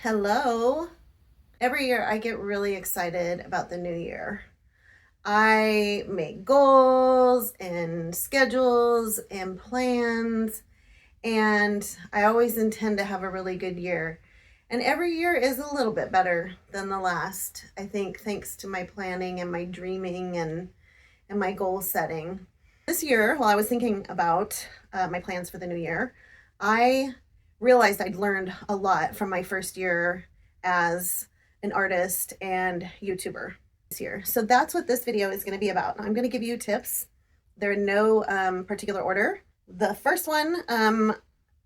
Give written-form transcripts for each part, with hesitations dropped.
Hello. Every year I get really excited about the new year. I make goals and schedules and plans, and I always intend to have a really good year. And every year is a little bit better than the last, I think, thanks to my planning and my dreaming and my goal setting. This year, while I was thinking about my plans for the new year, I realized I'd learned a lot from my first year as an artist and YouTuber this year. So that's what this video is going to be about. I'm going to give you tips. They're in no particular order. The first one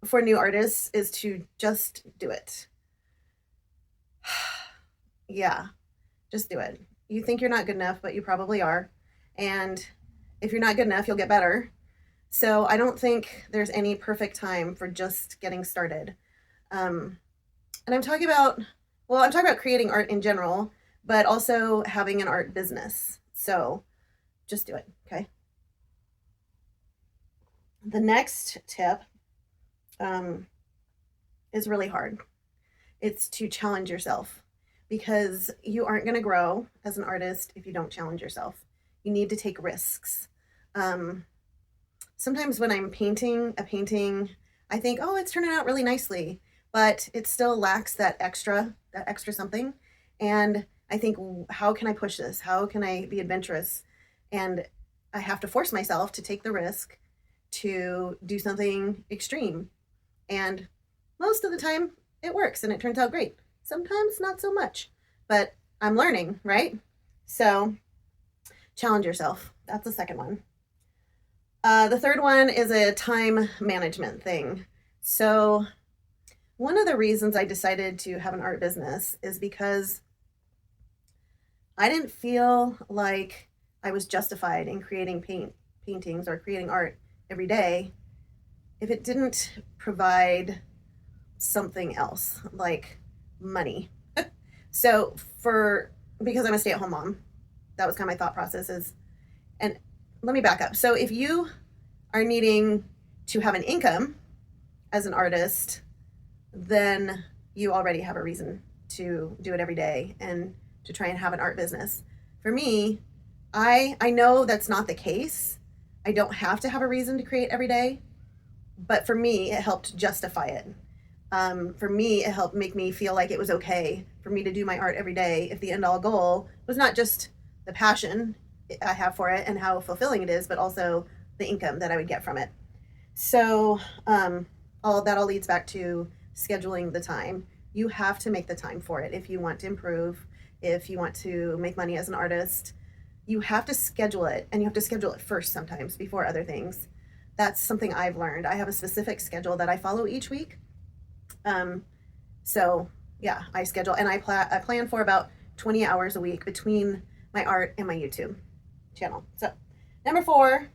for new artists is to just do it. Yeah, just do it. You think you're not good enough, but you probably are. And if you're not good enough, you'll get better. So I don't think there's any perfect time for just getting started. And I'm talking about creating art in general, but also having an art business. So just do it, okay? The next tip is really hard. It's to challenge yourself because you aren't going to grow as an artist if you don't challenge yourself. You need to take risks. Sometimes when I'm painting a painting, I think, oh, it's turning out really nicely, but it still lacks that extra something. And I think, how can I push this? How can I be adventurous? And I have to force myself to take the risk to do something extreme. And most of the time, it works and it turns out great. Sometimes not so much, but I'm learning, right? So challenge yourself. That's the second one. The third one is a time management thing. So one of the reasons I decided to have an art business is because I didn't feel like I was justified in creating paintings or creating art every day if it didn't provide something else like money. So because I'm a stay-at-home mom, that was kind of my thought process is, and let me back up. So if you are needing to have an income as an artist, then you already have a reason to do it every day and to try and have an art business. For me, I know that's not the case. I don't have to have a reason to create every day, but for me, it helped justify it. For me, it helped make me feel like it was okay for me to do my art every day if the end all goal was not just the passion I have for it and how fulfilling it is, but also the income that I would get from it. So all that all leads back to scheduling the time. You have to make the time for it if you want to improve, if you want to make money as an artist. You have to schedule it, and you have to schedule it first sometimes before other things. That's something I've learned. I have a specific schedule that I follow each week. So yeah, I schedule and I plan for about 20 hours a week between my art and my YouTube channel. So number 4,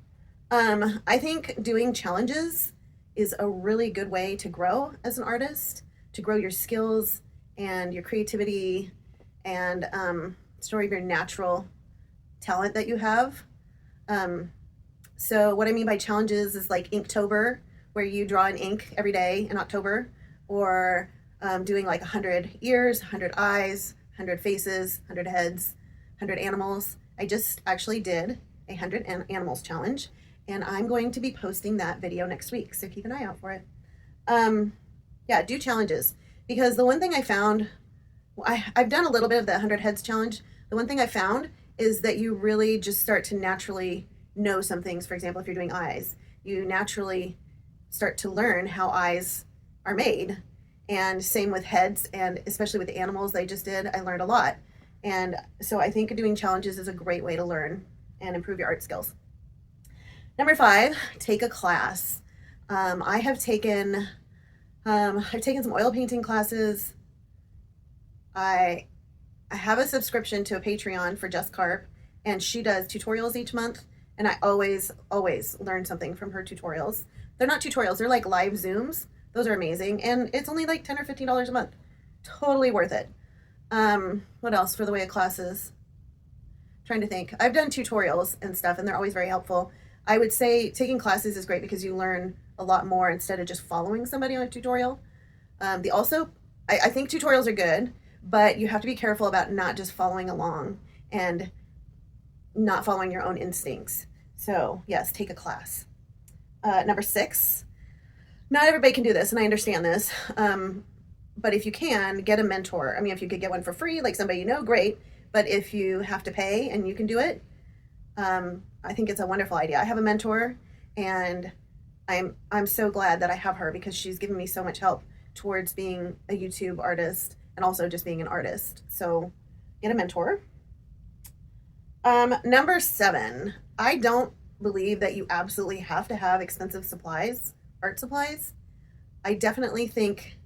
I think doing challenges is a really good way to grow as an artist, to grow your skills and your creativity and sort of your natural talent that you have. So what I mean by challenges is like Inktober, where you draw in ink every day in October, or doing like 100 ears, 100 eyes, 100 faces, 100 heads, 100 animals. I just actually did a 100 animals challenge, and I'm going to be posting that video next week, so keep an eye out for it. Yeah, do challenges, because the one thing I found, I've done a little bit of the 100 heads challenge. The one thing I found is that you really just start to naturally know some things. For example, if you're doing eyes, you naturally start to learn how eyes are made. And same with heads, and especially with the animals they just did, I learned a lot. And so I think doing challenges is a great way to learn and improve your art skills. Number 5, take a class. I've taken some oil painting classes. I have a subscription to a Patreon for Just Carp, and she does tutorials each month, and I always learn something from her tutorials. They're not tutorials, they're like live Zooms. Those are amazing, and it's only like $10 or $15 a month. Totally worth it. What else for the way of classes? Trying to think. I've done tutorials and stuff, and they're always very helpful. I would say taking classes is great because you learn a lot more instead of just following somebody on a tutorial. I think tutorials are good, but you have to be careful about not just following along and not following your own instincts. So yes, take a class. Number 6, not everybody can do this, and I understand this. But if you can, get a mentor. I mean, if you could get one for free, like somebody you know, great. But if you have to pay and you can do it, I think it's a wonderful idea. I have a mentor, and I'm so glad that I have her because she's given me so much help towards being a YouTube artist and also just being an artist. So get a mentor. Number 7, I don't believe that you absolutely have to have expensive supplies, art supplies. I definitely think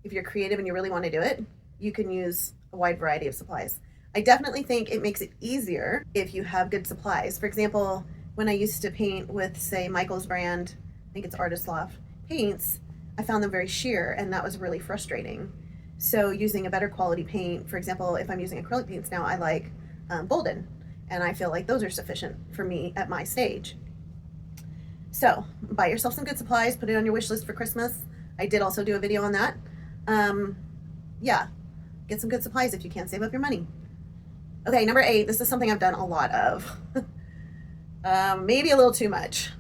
if you're creative and you really want to do it, you can use a wide variety of supplies. I definitely think it makes it easier if you have good supplies. For example, when I used to paint with, say, Michael's brand, I think it's Artist Loft paints, I found them very sheer, and that was really frustrating. So using a better quality paint, for example, if I'm using acrylic paints now, I like Bolden, and I feel like those are sufficient for me at my stage. So buy yourself some good supplies, put it on your wish list for Christmas. I did also do a video on that. Yeah, get some good supplies if you can't save up your money. Okay, number 8, this is something I've done a lot of. Maybe a little too much.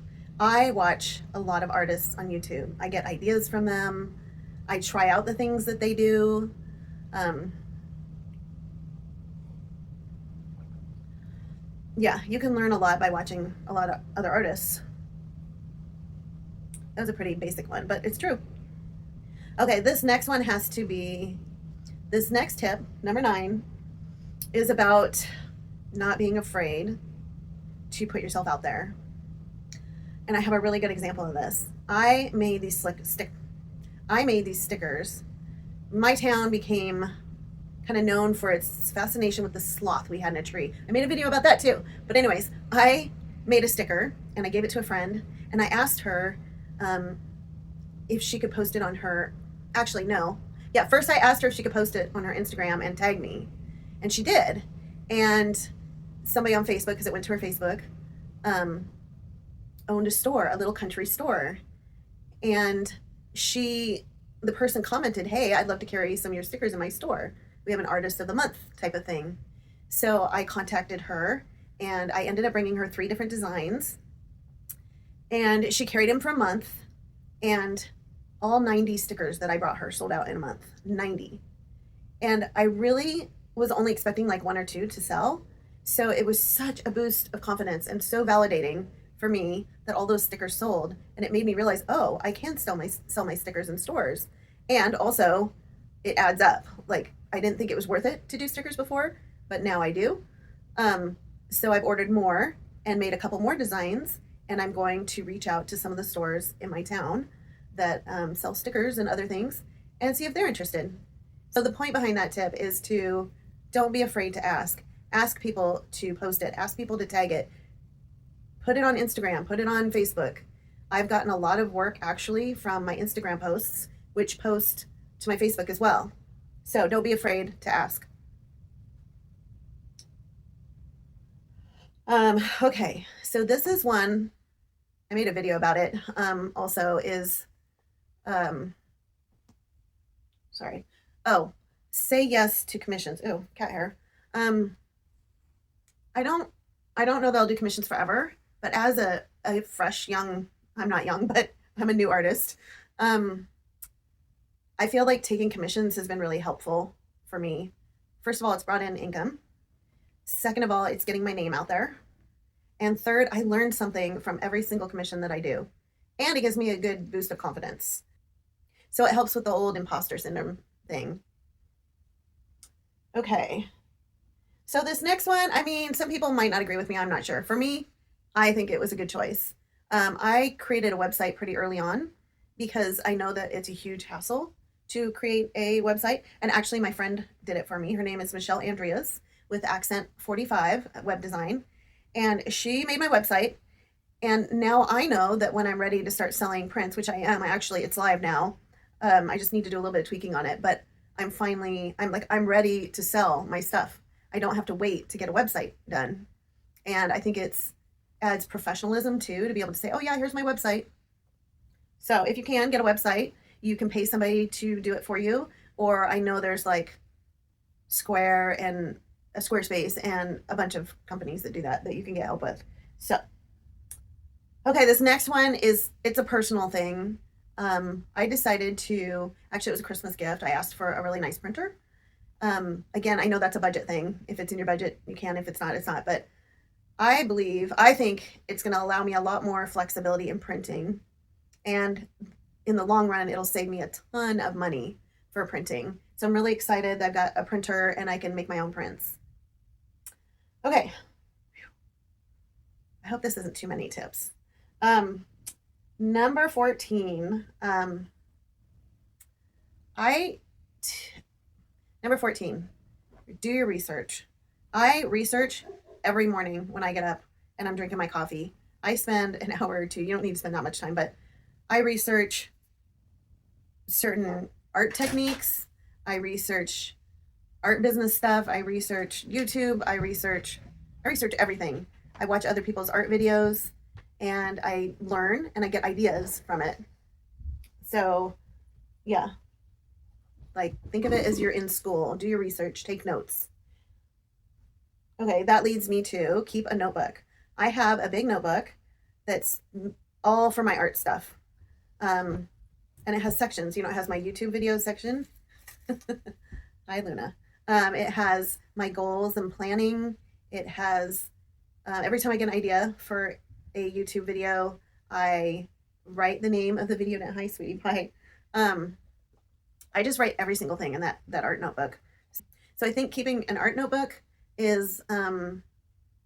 I watch a lot of artists on YouTube. I get ideas from them. I try out the things that they do. Yeah, you can learn a lot by watching a lot of other artists. That was a pretty basic one, but it's true. Okay, this next one has to be, this next tip, number 9, is about not being afraid to put yourself out there. And I have a really good example of this. I made these stickers. My town became kind of known for its fascination with the sloth we had in a tree. I made a video about that too. But anyways, I made a sticker and I gave it to a friend, and I asked her if she could post it on her, actually no. Yeah, first I asked her if she could post it on her Instagram and tag me. And she did. And somebody on Facebook, because it went to her Facebook, owned a store, a little country store. And the person commented, "Hey, I'd love to carry some of your stickers in my store. We have an artist of the month type of thing." So I contacted her, and I ended up bringing her 3 different designs. And she carried them for a month, and all 90 stickers that I brought her sold out in a month. 90. And I really was only expecting like 1 or 2 to sell. So it was such a boost of confidence and so validating for me that all those stickers sold. And it made me realize, oh, I can sell my stickers in stores. And also it adds up. Like, I didn't think it was worth it to do stickers before, but now I do. So I've ordered more and made a couple more designs, and I'm going to reach out to some of the stores in my town that sell stickers and other things and see if they're interested. So the point behind that tip is to don't be afraid to ask. Ask people to post it. Ask people to tag it. Put it on Instagram. Put it on Facebook. I've gotten a lot of work actually from my Instagram posts, which post to my Facebook as well. So don't be afraid to ask. Okay, so this is one, I made a video about it, also is, sorry. Oh, say yes to commissions. Oh, cat hair. I don't know that I'll do commissions forever, but as a fresh young, I'm not young, but I'm a new artist. I feel like taking commissions has been really helpful for me. First of all, it's brought in income. Second of all, it's getting my name out there. And third, I learned something from every single commission that I do. And it gives me a good boost of confidence. So it helps with the old imposter syndrome thing. Okay. So this next one, I mean, some people might not agree with me. I'm not sure. For me, I think it was a good choice. I created a website pretty early on because I know that it's a huge hassle to create a website. And actually, my friend did it for me. Her name is Michelle Andreas with Accent 45 Web Design. And she made my website. And now I know that when I'm ready to start selling prints, which I am, it's live now. I just need to do a little bit of tweaking on it, but I'm ready to sell my stuff. I don't have to wait to get a website done. And I think adds professionalism too, to be able to say, oh yeah, here's my website. So if you can get a website, you can pay somebody to do it for you. or I know there's like Square and a Squarespace and a bunch of companies that do that you can get help with. So, okay, this next one it's a personal thing. I decided to, actually, it was a Christmas gift. I asked for a really nice printer. Again, I know that's a budget thing. If it's in your budget, you can. If it's not, it's not. But I think it's going to allow me a lot more flexibility in printing. And in the long run, it'll save me a ton of money for printing. So I'm really excited that I've got a printer and I can make my own prints. Okay. I hope this isn't too many tips. Number 14. Number 14, do your research. I research every morning when I get up and I'm drinking my coffee. I spend an hour or two. You don't need to spend that much time, but I research certain art techniques. I research art business stuff. I research YouTube. I research everything. I watch other people's art videos and I learn and I get ideas from it. So, yeah. Like, think of it as you're in school. Do your research, take notes. Okay, that leads me to keep a notebook. I have a big notebook that's all for my art stuff. And it has sections. It has my YouTube video section. Hi, Luna. It has my goals and planning. It has, every time I get an idea for a YouTube video, I write the name of the video down. Hi, sweetie pie. I just write every single thing in that art notebook. So I think keeping an art notebook is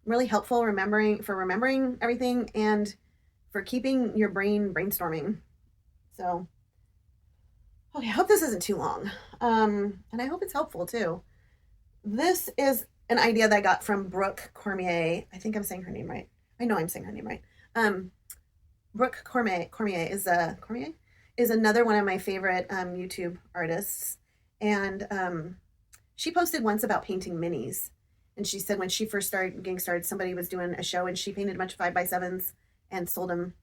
really helpful for remembering everything and for keeping your brain brainstorming. So, okay, I hope this isn't too long. And I hope it's helpful too. This is an idea that I got from Brooke Cormier. I think I'm saying her name right. I know I'm saying her name right. Brooke Cormier is another one of my favorite YouTube artists. And she posted once about painting minis. And she said when she first started getting started, somebody was doing a show and she painted a bunch of 5x7s and sold them,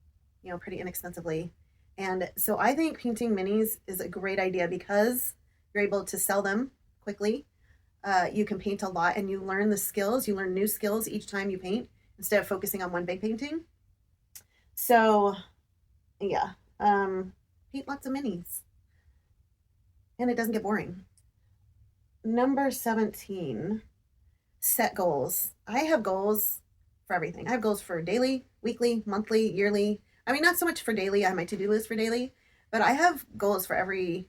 pretty inexpensively. And so I think painting minis is a great idea because you're able to sell them quickly. You can paint a lot and you learn the skills. You learn new skills each time you paint instead of focusing on one big painting. So, yeah. Paint lots of minis. And it doesn't get boring. Number 17, set goals. I have goals for everything. I have goals for daily, weekly, monthly, yearly. I mean, not so much for daily. I have my to-do list for daily, but I have goals for every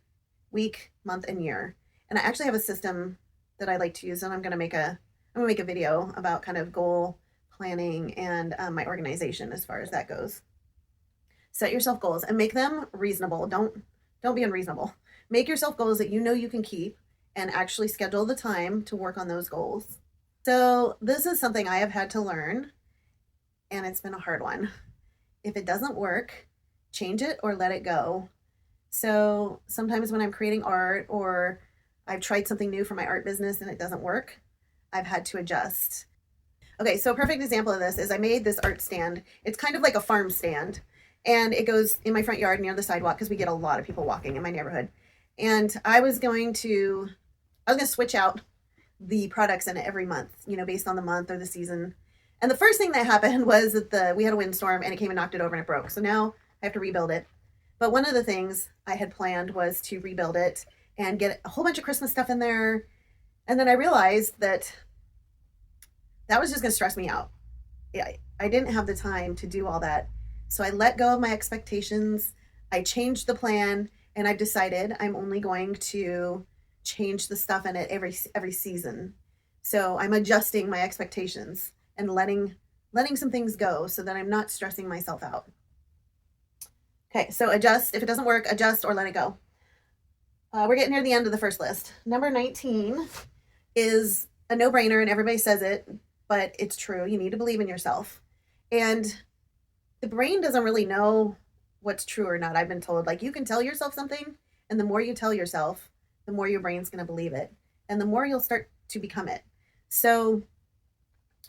week, month, and year. And I actually have a system that I like to use, and I'm gonna make a video about kind of goal planning and my organization as far as that goes. Set yourself goals and make them reasonable. Don't be unreasonable. Make yourself goals that you can keep and actually schedule the time to work on those goals. So this is something I have had to learn, and it's been a hard one. If it doesn't work, change it or let it go. So sometimes when I'm creating art or I've tried something new for my art business and it doesn't work, I've had to adjust. Okay, so a perfect example of this is I made this art stand. It's kind of like a farm stand, and it goes in my front yard near the sidewalk because we get a lot of people walking in my neighborhood. And I was going to switch out the products in it every month, based on the month or the season. And the first thing that happened was that we had a windstorm and it came and knocked it over and it broke. So now I have to rebuild it. But one of the things I had planned was to rebuild it and get a whole bunch of Christmas stuff in there. And then I realized that was just going to stress me out. I didn't have the time to do all that. So I let go of my expectations. I changed the plan, and I've decided I'm only going to change the stuff in it every season. So I'm adjusting my expectations and letting some things go so that I'm not stressing myself out. Okay, so adjust. If it doesn't work, adjust or let it go. We're getting near the end of the first list. Number 19 is a no-brainer, and everybody says it, but it's true. You need to believe in yourself. And the brain doesn't really know what's true or not. I've been told, you can tell yourself something, and the more you tell yourself, the more your brain's going to believe it, and the more you'll start to become it. So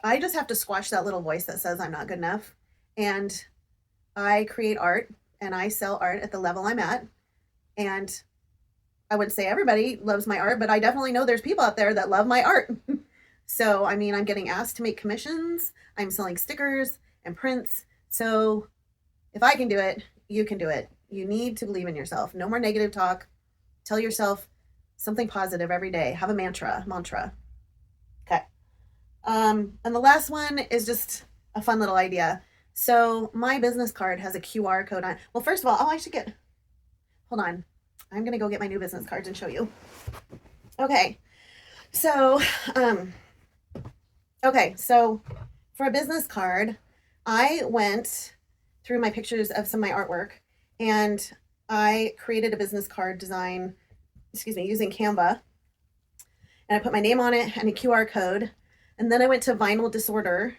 I just have to squash that little voice that says I'm not good enough. And I create art and I sell art at the level I'm at. And I would say everybody loves my art, but I definitely know there's people out there that love my art. So, I mean, I'm getting asked to make commissions, I'm selling stickers and prints. So, if I can do it, you can do it. You need to believe in yourself. No more negative talk. Tell yourself something positive every day. Have a mantra. Okay. And the last one is just a fun little idea. So my business card has a QR code on. Well, first of all, I should get. Hold on. I'm gonna go get my new business cards and show you. Okay. So, um, so for a business card, I went through my pictures of some of my artwork and I created a business card design, using Canva. And I put my name on it and a QR code. And then I went to Vinyl Disorder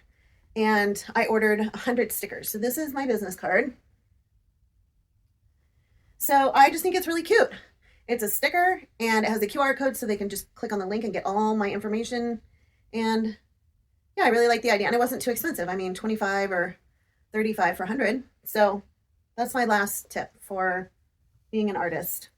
and I ordered 100 stickers. So this is my business card. So I just think it's really cute. It's a sticker and it has a QR code so they can just click on the link and get all my information. And yeah, I really like the idea. And it wasn't too expensive. I mean, 25 or 35 for 100. So that's my last tip for being an artist.